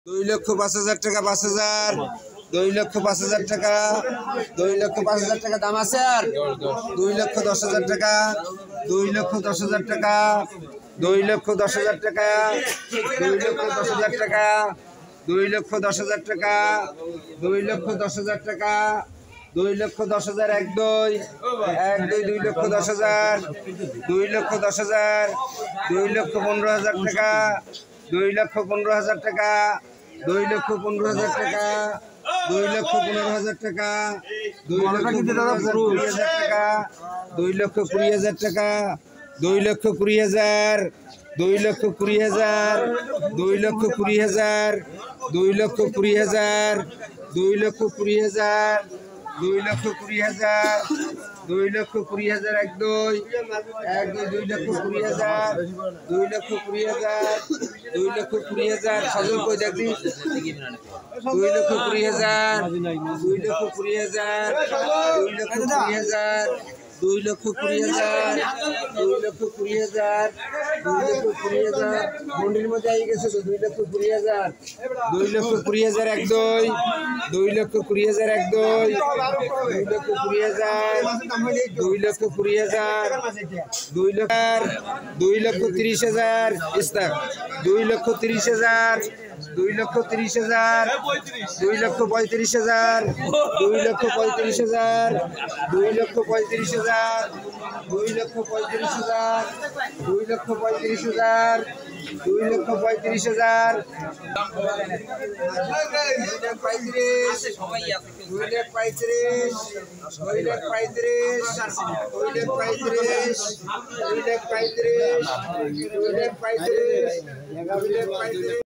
2,05,000 টাকা 5,000 2,05,000 টাকা 2,05,000 টাকা দাম আছে আর 2,10,000 টাকা 2,10,000 টাকা 2,10,000 টাকা 2,10,000 টাকা 2,10,000 টাকা 2,10,000 টাকা 2,10,000 এক দুই 2,10,000 2,10,000 2,15,000 টাকা 2,15,000 টাকা 2,15,000 টাকা 2,15,000 টাকা 2,20,000 টাকা 2,20,000 টাকা 2,20,000 2,20,000 2,20,000 2,20,000 2,20,000 2,20,000 2,20,000 এক দুই 2,20,000 2,20,000 2,20,000 সজল কই দেখবি 2,20,000 2,20,000 2,20,000 2,20,000 2,20,000 2,20,000 মন্ডির মধ্যে আই গেছে 2,20,000 2,20,000 এক দুই 2,20,000 এক দুই 2,20,000 2,20,000 2,30,000 ইস্তাক 2,30,000 2,30,000 2,35,000 2,35,000 2,35,000 2,35,000 2,35,000 2,35,000 2,35,000